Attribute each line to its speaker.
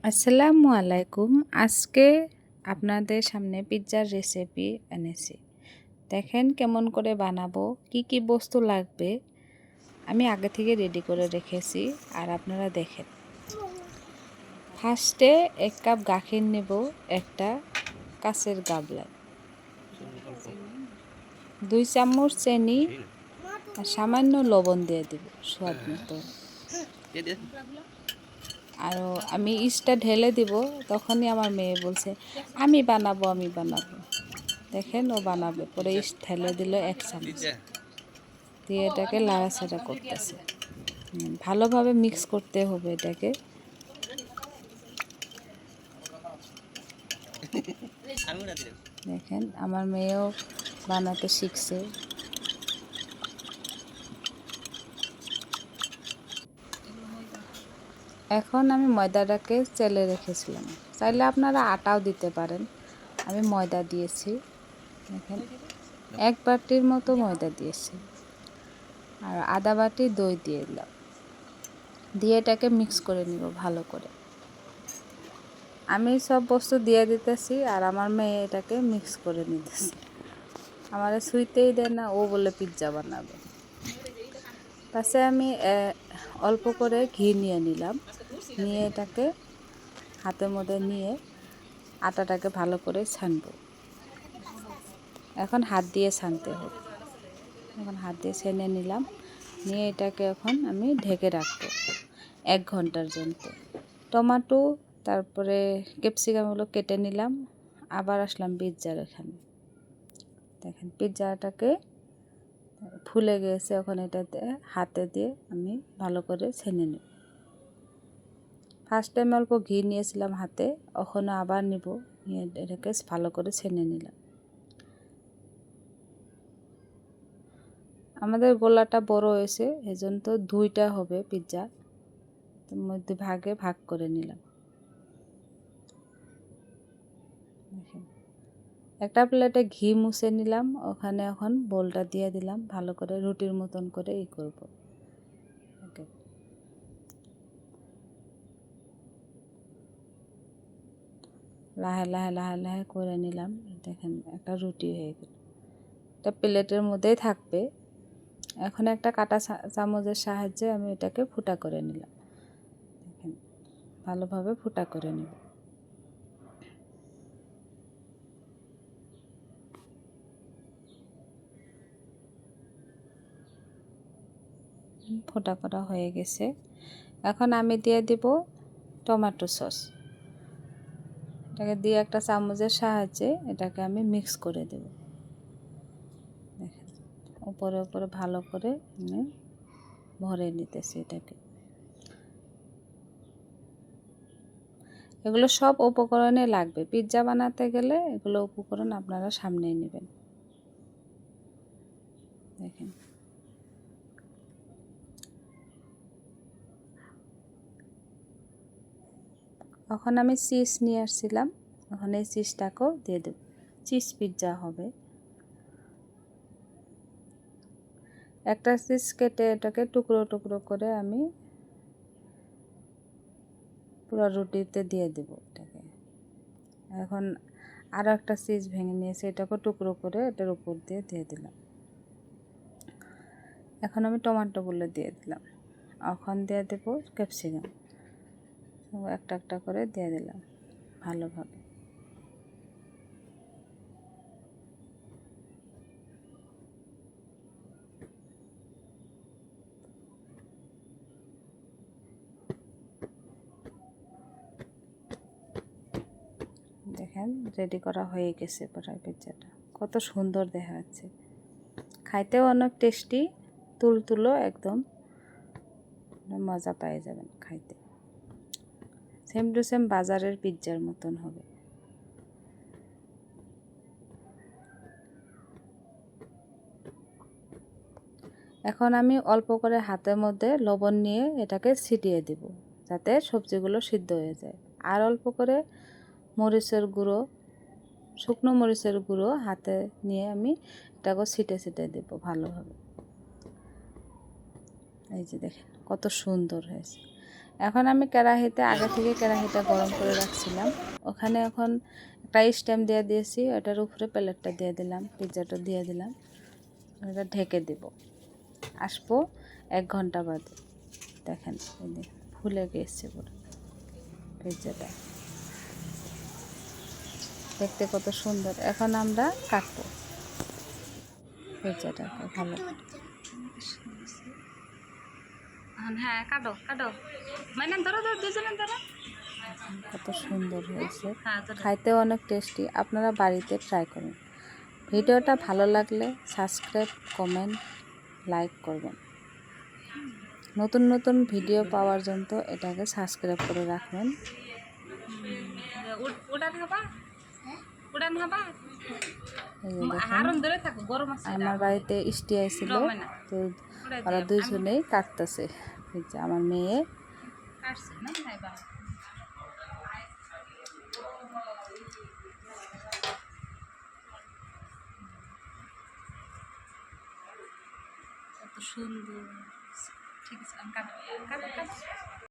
Speaker 1: আসসালামু আলাইকুম। আজকে আপনাদের সামনে পিৎজার রেসিপি এনেছি। দেখেন কেমন করে বানাবো, কি কি বস্তু লাগবে আমি আগে থেকে রেডি করে রেখেছি। আর আপনারা দেখেন, ফার্স্টে 1 কাপ গাখির নেব একটা কাচের গামলায়, 2 চামচ চিনি আর সামান্য লবণ দিয়ে দেব স্বাদ মতো। আর আমি ইস্টটা ঢেলে দিব, তখনই আমার মেয়ে বলছে আমি বানাবো। দেখেন ও বানাবে, পরে ইস্ট ঢেলে দিল 1 চামচ দিয়ে এটাকে লাড়াচাড়া করতেছে। ভালোভাবে মিক্স করতে হবে এটাকে। দেখেন আমার মেয়েও বানাতে শিখছে। এখন আমি ময়দাটাকে চেলে রেখেছিলাম, চাইলে আপনারা আটাও দিতে পারেন। আমি ময়দা দিয়েছি, দেখেন 1 বাটির মতো ময়দা দিয়েছি। আর আধা বাটি দই দিয়ে দিলাম, দিয়ে এটাকে মিক্স করে নিব ভালো করে। আমি সব বস্তু দিয়ে দিতেছি আর আমার মেয়ে এটাকে মিক্স করে নিতেছে। আমার ছুঁইতেই দেয় না, ও বলে পিৎজা বানাবে। পাশে আমি অল্প করে ঘি নিয়ে নিলাম, নিয়ে এটাকে হাতের মধ্যে নিয়ে আটাটাকে ভালো করে ছানবো। এখন হাত দিয়ে ছানতে হবে। এখন হাত দিয়ে ছেনে নিলাম, নিয়ে এটাকে এখন আমি ঢেকে রাখবো 1 ঘন্টার জন্য। টমেটো তারপরে ক্যাপসিকামগুলো কেটে নিলাম, আবার আসলাম পিৎজার এখানে। দেখেন পিৎজাটাকে ফুলে গেছে, এখন এটাতে হাতে দিয়ে আমি ভালো করে ছেনে নিব। ফার্স্ট টাইম অল্প ঘি নিয়েছিলাম হাতে, ওখানে আবার নিব, নিয়ে এটাকে ভালো করে ছেনে নিলাম। আমাদের গোলাটা বড় হয়েছে, এজন্য তো 2টা হবে পিৎজা, তার মধ্যে ভাগে ভাগ করে নিলাম। একটা প্লেটে ঘি মুছে নিলাম, ওখানে এখন বোলটা দিয়ে দিলাম, ভালো করে রুটির মতন করে করব। ওকে, লাহে লাহে লাহে লাহে করে নিলাম। দেখেন একটা রুটি হয়ে গেল, এটা প্লেটের মধ্যেই থাকবে। এখন একটা কাঁটা চামচের সাহায্যে আমি এটাকে ফুটা করে নিলাম। দেখেন ভালোভাবে ফুটা করে নেব। ফোটা করা হয়ে গেছে। এখন আমি দিয়ে দিব টমেটো সস। এটাকে দিয়ে একটা চামচের সাহায্যে এটাকে আমি মিক্স করে দেব। দেখেন উপরে উপরে ভালো করে আমি ভরে নিতেছি এটাকে। এগুলো সব উপকরণে লাগবে, পিৎজা বানাতে গেলে এগুলো উপকরণ আপনারা সামনেই নেবেন। দেখেন এখন আমি চিজ নিয়ে আসছিলাম, এখন এই চিজটাকেও দিয়ে দেব। চিজ পিৎজা হবে। একটা চিজ কেটে এটাকে টুকরো টুকরো করে আমি পুরো রুটিতে দিয়ে দেব এটাকে। এখন আরও একটা চিজ ভেঙে নিয়েছি, এটাকে টুকরো করে এটার উপর দিয়ে দিলাম। এখন আমি টমেটোগুলো দিয়ে দিলাম, এখন দিয়ে দেবো ক্যাপসিকাম, একটা একটা করে দিয়ে দিলাম ভালোভাবে। দেখেন রেডি করা হয়ে গেছে প্রায় পিৎজাটা, কত সুন্দর দেখা যাচ্ছে, খাইতেও অনেক টেস্টি, তুলতুলো একদম, মজা পেয়ে যাবেন খাইতে। সেম টু সেম বাজারের পিৎজার মতন হবে। এখন আমি অল্প করে হাতের মধ্যে লবণ নিয়ে এটাকে ছিটিয়ে দেব, যাতে সবজিগুলো সিদ্ধ হয়ে যায়। আর অল্প করে মরিচের গুঁড়ো, শুকনো মরিচের গুঁড়ো হাতে নিয়ে আমি এটাকে ছিটে ছিটে দেব ভালোভাবে। এই যে দেখেন কত সুন্দর হয়েছে। এখন আমি কড়াইতে আগে থেকে কড়াইটা গরম করে রাখছিলাম, ওখানে এখন একটা স্ট্যাম্প দিয়ে দিয়েছি, ওটার উপরে প্লেটটা দিয়ে দিলাম, পিৎজাটা দিয়ে দিলাম, ওটা ঢেকে দেব। আসবো 1 ঘন্টা বাদে। দেখেন ফুলে গেছে পুরো পিৎজাটা, দেখতে কত সুন্দর। এখন আমরা কাটবো পিৎজাটাকে ভালো। হ্যাঁ কাটো কাটো, মানে ধরো ধরো, দুজনে ধরো। কত সুন্দর হয়েছে, খাইতেও অনেক টেস্টি। আপনারা বাড়িতে ট্রাই করুন। ভিডিওটা ভালো লাগলে সাবস্ক্রাইব, কমেন্ট, লাইক করবেন। নতুন নতুন ভিডিও পাওয়ার জন্য এটাকে সাবস্ক্রাইব করে রাখবেন। আমার বাড়িতে ইষ্টি আইছিল, তো ওরা দুইজনেই কাটতেছে পিৎজা। আমার মেয়ে কত সুন্দর। ঠিক আছে,